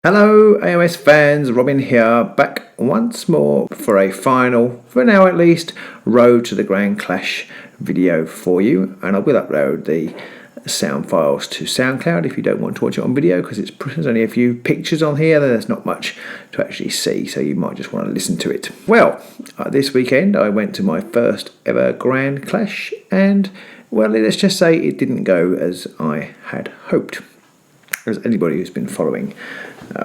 Hello AOS fans, Robin here, back once more for a final, for now at least, Road to the Grand Clash video for you. And I will upload the sound files to SoundCloud if you don't want to watch it on video, because there's only a few pictures on here, there's not much to actually see, so you might just want to listen to it. Well, this weekend I went to my first ever Grand Clash, and well, let's just say it didn't go as I had hoped. As anybody who's been following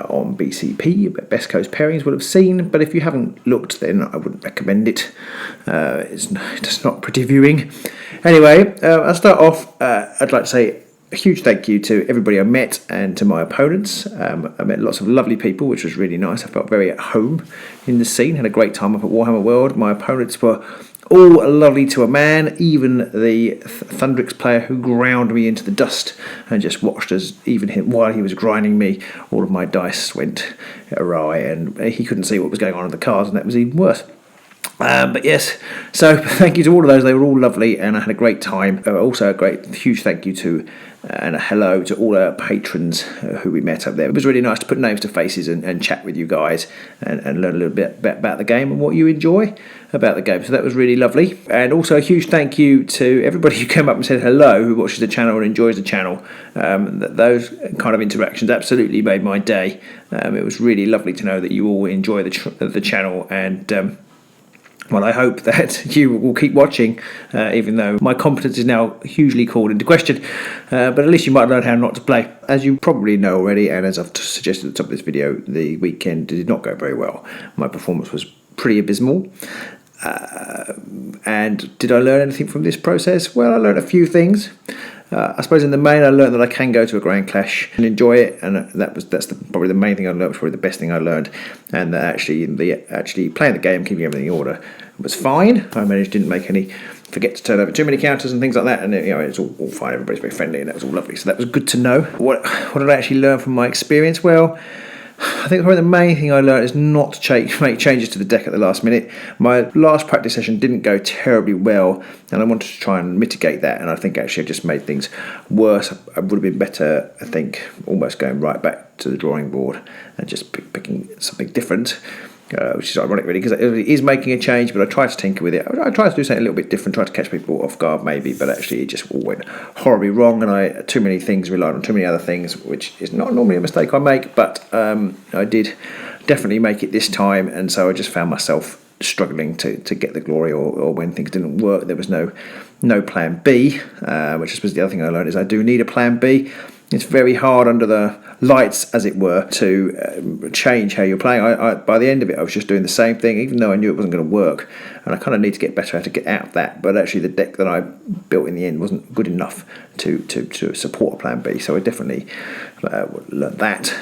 on BCP, Best Coast Pairings, will have seen, but if you haven't looked, then I wouldn't recommend it. It's just not pretty viewing. Anyway, I'll start off. I'd like to say a huge thank you to everybody I met and to my opponents. I met lots of lovely people, which was really nice. I felt very at home in the scene, had a great time up at Warhammer World. My opponents were all lovely to a man, even the Thundrix player who ground me into the dust and just watched as even him, while he was grinding me, all of my dice went awry and he couldn't see what was going on in the cards, and that was even worse. But yes, so thank you to all of those. They were all lovely and I had a great time. Also a huge thank you to and a hello to all our patrons who we met up there. It was really nice to put names to faces and chat with you guys and learn a little bit about the game and what you enjoy about the game. So that was really lovely. And also a huge thank you to everybody who came up and said hello, who watches the channel and enjoys the channel. Those kind of interactions absolutely made my day. It was really lovely to know that you all enjoy the channel, and well, I hope that you will keep watching, even though my competence is now hugely called into question. But at least you might learn how not to play. As you probably know already, and as I've suggested at the top of this video, the weekend did not go very well. My performance was pretty abysmal. And did I learn anything from this process? Well, I learned a few things. I suppose in the main I learned that I can go to a Grand Clash and enjoy it, and that's probably the main thing I learned, probably the best thing I learned, and that actually playing the game, keeping everything in order was fine. I didn't forget to turn over too many counters and things like that, and it's all fine. Everybody's very friendly, and that was all lovely. So that was good to know. What did I actually learn from my experience? Well, I think probably the main thing I learned is not to make changes to the deck at the last minute. My last practice session didn't go terribly well, and I wanted to try and mitigate that, and I think actually I just made things worse. I would have been better, I think, almost going right back to the drawing board and just picking something different. Which is ironic really, because it is making a change, but I tried to tinker with it. I tried to do something a little bit different, tried to catch people off guard maybe, but actually it just all went horribly wrong, and I too many things, relied on too many other things, which is not normally a mistake I make, but I did definitely make it this time, and so I just found myself struggling to get the glory, or when things didn't work, there was no plan B, which I suppose the other thing I learned is I do need a plan B. It's very hard under the lights, as it were, to change how you're playing. By the end of it, I was just doing the same thing, even though I knew it wasn't going to work. And I kind of need to get better how to get out of that. But actually, the deck that I built in the end wasn't good enough to support a plan B. So I definitely learned that.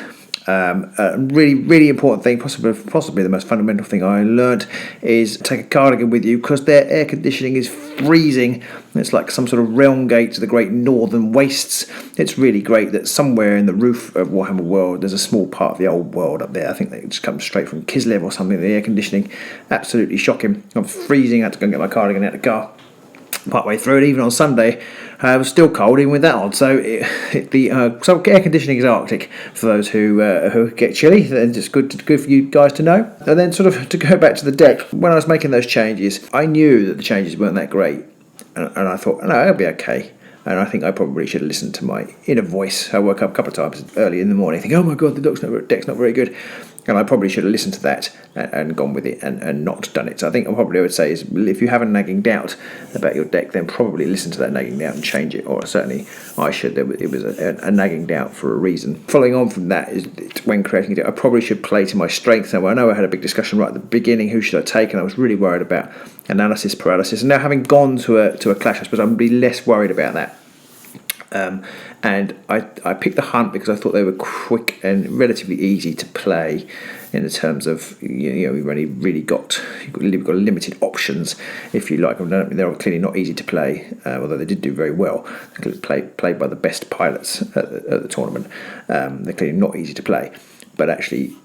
A really, really important thing, possibly the most fundamental thing I learned, is take a cardigan with you, because their air conditioning is freezing. It's like some sort of realm gate to the great northern wastes. It's really great that somewhere in the roof of Warhammer World there's a small part of the old world up there. I think they just come straight from Kislev or something. The air conditioning, absolutely shocking. I was freezing, I had to go and get my cardigan out of the car partway through it. Even on Sunday it was still cold even with that on, so so air conditioning is Arctic for those who get chilly, and it's good for you guys to know. And then sort of to go back to the deck, when I was making those changes, I knew that the changes weren't that great, and I thought, no, it'll be okay. And I think I probably should have listened to my inner voice. I woke up a couple of times early in the morning thinking, oh my god, the deck's not very good. And I probably should have listened to that and gone with it and not done it. So I think what I would say is, if you have a nagging doubt about your deck, then probably listen to that nagging doubt and change it. Or certainly I should. It was a nagging doubt for a reason. Following on from that is, when creating a deck, I probably should play to my strengths. Now, I know I had a big discussion right at the beginning, who should I take, and I was really worried about analysis paralysis. And now, having gone to a clash, I suppose I'm really less worried about that. And I picked the Hunt because I thought they were quick and relatively easy to play, in the terms of, we've only really got limited options, if you like. They're clearly not easy to play, although they did do very well. Played by the best pilots at the tournament. They're clearly not easy to play, but actually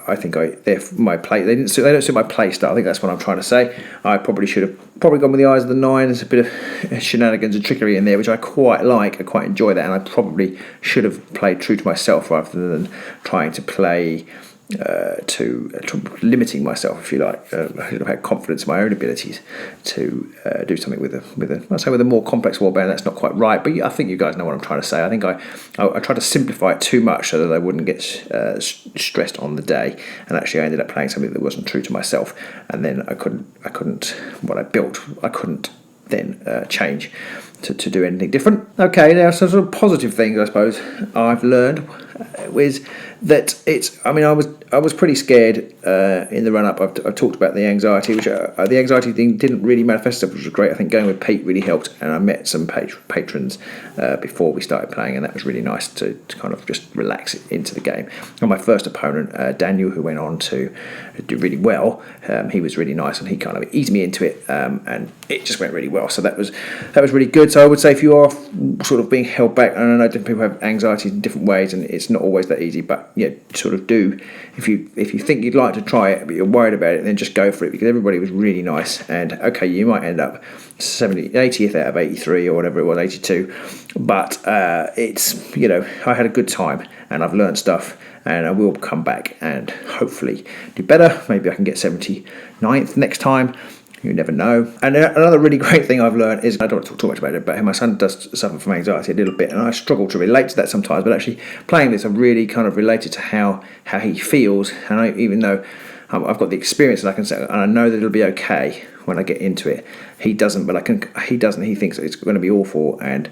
I think they don't suit my play style. I think that's what I'm trying to say. I probably should have gone with the Eyes of the Nine. There's a bit of shenanigans and trickery in there, which I quite like. I quite enjoy that, and I probably should have played true to myself rather than trying to play to limiting myself, if you like. I should have had confidence in my own abilities to do something with a more complex warband. That's not quite right, but I think you guys know what I'm trying to say. I think I tried to simplify it too much so that I wouldn't get stressed on the day, and actually I ended up playing something that wasn't true to myself, and then I couldn't what I built I couldn't then change to do anything different. Okay, now some sort of positive things I suppose I've learned is that I was pretty scared in the run-up. I've talked about the anxiety, which the anxiety thing didn't really manifest itself, which was great. I think going with Pete really helped, and I met some patrons before we started playing, and that was really nice to kind of just relax into the game. And my first opponent, Daniel, who went on to do really well, he was really nice, and he kind of eased me into it, and it just went really well. So that was really good. So I would say if you are sort of being held back, and I know different people have anxiety in different ways, and it's not always that easy, but yeah, sort of do. If you think you'd like to try it but you're worried about it, then just go for it, because everybody was really nice. And okay, you might end up 80th out of 83 or whatever it was, 82, but it's, you know, I had a good time and I've learned stuff, and I will come back and hopefully do better. Maybe I can get 79th next time. You never know. And another really great thing I've learned is, I don't want to talk too much about it, but my son does suffer from anxiety a little bit, and I struggle to relate to that sometimes, but actually playing this, I've really kind of related to how he feels, and even though I've got the experience, and I can say, and I know that it'll be okay when I get into it. He doesn't, but he doesn't. He thinks it's going to be awful, and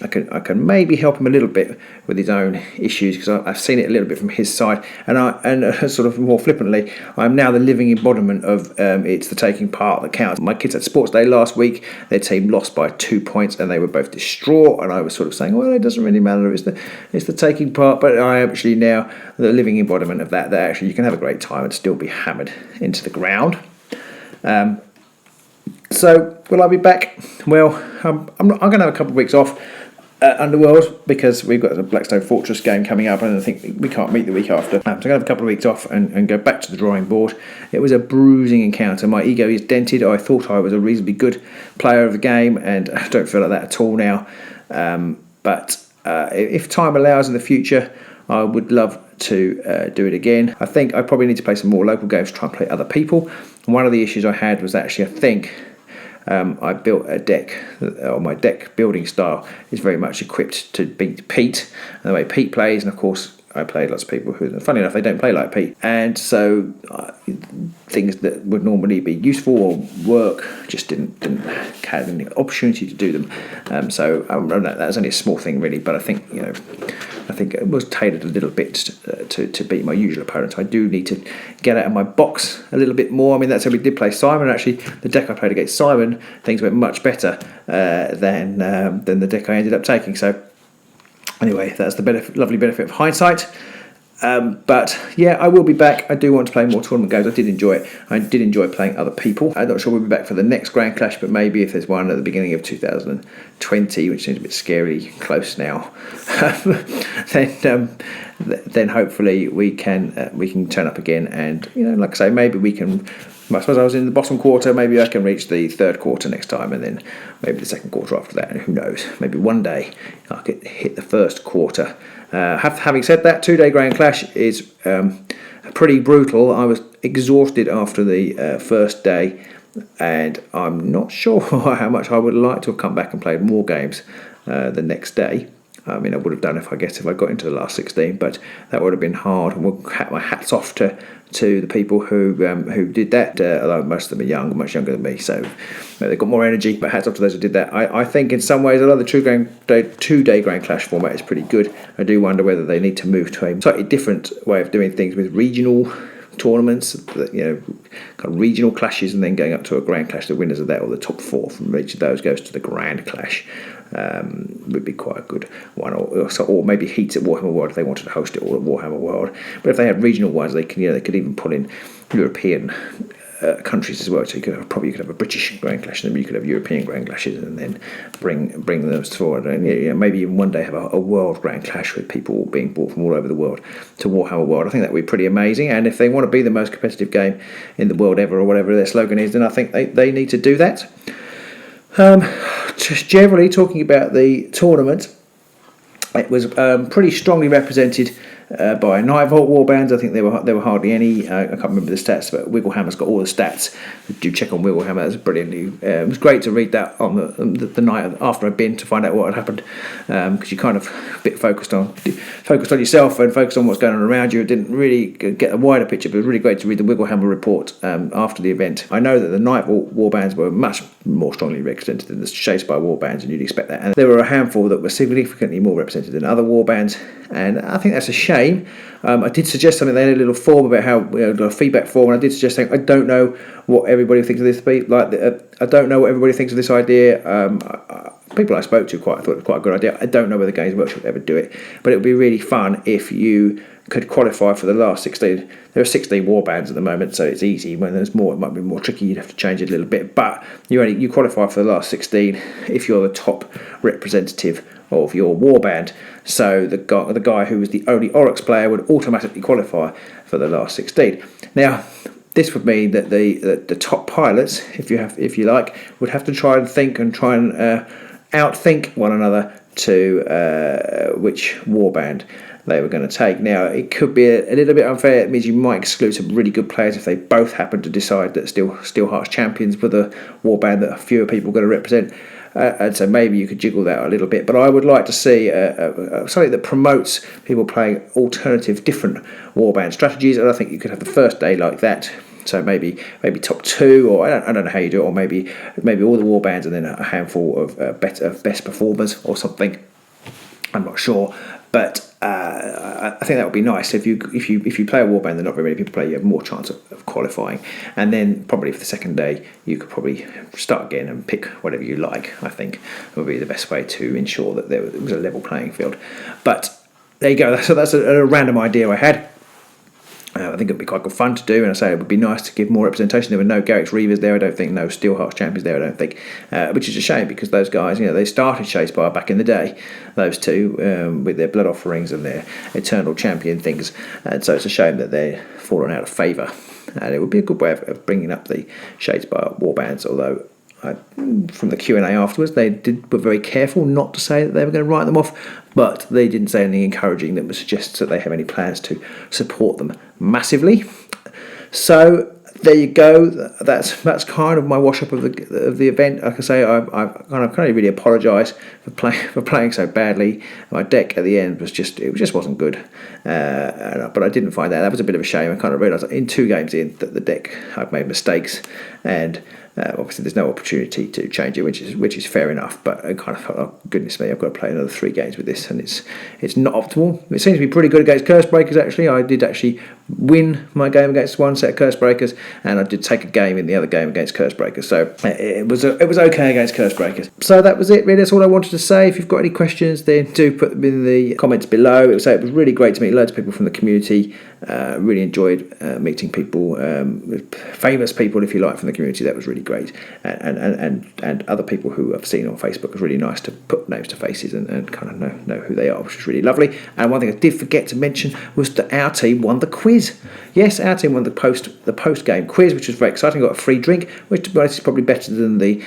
I can maybe help him a little bit with his own issues, because I've seen it a little bit from his side, and sort of more flippantly, I'm now the living embodiment of it's the taking part that counts. My kids had sports day last week. Their team lost by 2 points, and they were both distraught. And I was sort of saying, well, it doesn't really matter. It's the taking part. But I am actually now the living embodiment of that. That actually you can have a great time and still be hammered into the ground. So will I be back? Well, I'm going to have a couple of weeks off. Underworld, because we've got a Blackstone Fortress game coming up, and I think we can't meet the week after. So I'm going to have a couple of weeks off and go back to the drawing board. It was a bruising encounter. My ego is dented. I thought I was a reasonably good player of the game, and I don't feel like that at all now. But if time allows in the future, I would love to do it again. I think I probably need to play some more local games to try and play other people. And one of the issues I had was actually, I think, I built a deck, or my deck building style is very much equipped to beat Pete, and the way Pete plays, and of course I played lots of people who, funny enough, they don't play like Pete, and so things that would normally be useful or work just didn't have any opportunity to do them. So that was only a small thing really, but I think it was tailored a little bit to beat my usual opponents. I do need to get out of my box a little bit more. I mean, that's how we did play Simon. Actually, the deck I played against Simon, things went much better than the deck I ended up taking. So anyway, that's the lovely benefit of hindsight. But yeah, I will be back. I do want to play more tournament games. I did enjoy it. I did enjoy playing other people. I'm not sure we'll be back for the next Grand Clash, but maybe if there's one at the beginning of 2020, which seems a bit scary close now, then hopefully we can turn up again. And like I say, maybe we can. I suppose I was in the bottom quarter. Maybe I can reach the third quarter next time, and then maybe the second quarter after that. And who knows? Maybe one day I could hit the first quarter. Having said that, 2-day Grand Clash is pretty brutal. I was exhausted after the first day, and I'm not sure how much I would like to have come back and played more games the next day. I mean, I would have done if I got into the last 16, but that would have been hard. And we'll hat my hats off to the people who did that, although most of them are much younger than me, so they've got more energy, but hats off to those who did that. I think in some ways, although the 2-day Grand Clash format is pretty good, I do wonder whether they need to move to a slightly different way of doing things with regional tournaments, kind of regional clashes, and then going up to a Grand Clash. The winners of that, or the top 4 from each of those, goes to the Grand Clash. Would be quite a good one, or maybe Heats at Warhammer World if they wanted to host it all at Warhammer World. But if they had regional ones, they could even pull in European countries as well. So you could have a British Grand Clash, and then you could have European Grand Clashes, and then bring those forward. And maybe even one day have a world Grand Clash with people being brought from all over the world to Warhammer World. I think that would be pretty amazing. And if they want to be the most competitive game in the world ever, or whatever their slogan is, then I think they need to do that. Just generally talking about the tournament, it was pretty strongly represented by Night Vault warbands. I think there were hardly any. I can't remember the stats, but Wigglehammer's got all the stats. Do check on Wigglehammer. That's brilliantly. It was great to read that on the night after I'd been to find out what had happened, because you kind of a bit focused on yourself and focused on what's going on around you. It didn't really get a wider picture, but it was really great to read the Wigglehammer report after the event. I know that the Night Vault warbands were much more strongly represented than the Shadespire warbands, and you'd expect that. And there were a handful that were significantly more represented than other warbands, and I think that's a shame. I did suggest something. They had a little form about how a feedback form, and I did suggest saying I don't know what everybody thinks of this. I don't know what everybody thinks of this idea. People I spoke to thought it was quite a good idea. I don't know whether Games Workshop would ever do it, but it would be really fun if you could qualify for the last 16. There are 16 warbands at the moment, so it's easy. When there's more, it might be more tricky. You'd have to change it a little bit, but you qualify for the last 16 if you're the top representative of your warband. So the guy who was the only Oryx player would automatically qualify for the last 16. Now, this would mean that the top pilots, if you like, would have to try and outthink one another to which warband they were going to take. Now, it could be a little bit unfair. It means you might exclude some really good players if they both happen to decide that Steelheart's Champions were the warband that fewer people are going to represent. And so maybe you could jiggle that a little bit. But I would like to see something that promotes people playing alternative, different warband strategies. And I think you could have the first day like that. So maybe top two, or I don't know how you do it, or maybe all the warbands and then a handful of best performers or something. I'm not sure, but I think that would be nice. If you play a warband that not very many people play, you have more chance of qualifying. And then probably for the second day, you could probably start again and pick whatever you like. I think would be the best way to ensure that there was a level playing field. But there you go. So that's a random idea I had. I think it would be quite good fun to do, and I say it would be nice to give more representation. There were no Garrick's Reavers there, I don't think, no Steelheart's Champions there, I don't think, which is a shame because those guys, they started Shadespire back in the day, those two, with their blood offerings and their eternal champion things, and so it's a shame that they're fallen out of favour. And it would be a good way of bringing up the Shadespire warbands, although from the Q&A afterwards, were very careful not to say that they were going to write them off, but they didn't say anything encouraging that would suggest that they have any plans to support them massively. So there you go. That's kind of my wash up of the event. Like I say, I kind of really apologise for playing so badly. My deck at the end was just wasn't good, but I didn't find that. That was a bit of a shame. I kind of realised in 2 games in that the deck I've made mistakes, and obviously there's no opportunity to change it, which is fair enough. But I kind of thought, oh goodness me, I've got to play another 3 games with this, and it's not optimal. It seems to be pretty good against Curse Breakers. Actually, I did actually win my game against one set of Curse Breakers, and I did take a game in the other game against Curse Breakers. So it was okay against Curse Breakers. So that was it. Really, that's all I wanted to say. If you've got any questions, then do put them in the comments below. It was really great to meet loads of people from the community. Really enjoyed meeting people, famous people, if you like, from the community. That was really great, and other people who I've seen on Facebook. It was really nice to put names to faces and kind of know who they are, which was really lovely. And one thing I did forget to mention was that our team won the quiz. Yes, our team won the post game quiz, which was very exciting. Got a free drink, which to be honest is probably better than the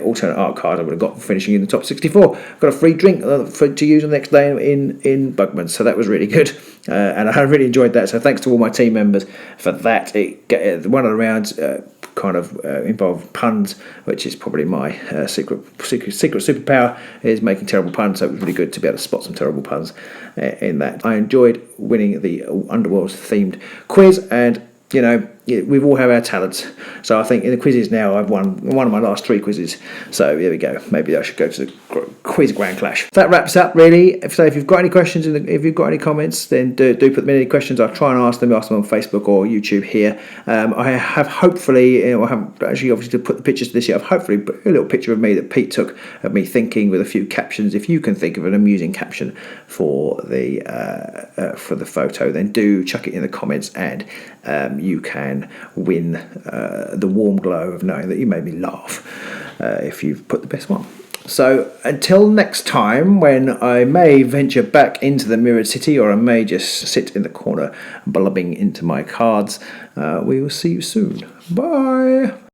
alternate art card I would have got for finishing in the top 64. Got a free drink to use on the next day in Bugman's, so that was really good. And I really enjoyed that. So thanks to all my team members for that. One of the rounds involved puns, which is probably my secret superpower, is making terrible puns. So it was really good to be able to spot some terrible puns in that. I enjoyed winning the Underworld themed quiz, and we all have our talents. So I think in the quizzes now, I've won one of my last 3 quizzes. So there we go. Maybe I should go to the quiz Grand Clash. That wraps up really. If you've got any questions, if you've got any comments, then do put them in any questions. I'll try and ask them on Facebook or YouTube here. I have hopefully, I haven't actually obviously put the pictures to this yet. I've hopefully put a little picture of me that Pete took of me thinking with a few captions. If you can think of an amusing caption for the photo, then do chuck it in the comments, and you can can win the warm glow of knowing that you made me laugh if you've put the best one. So until next time, when I may venture back into the Mirrored City, or I may just sit in the corner blubbing into my cards, we will see you soon. Bye!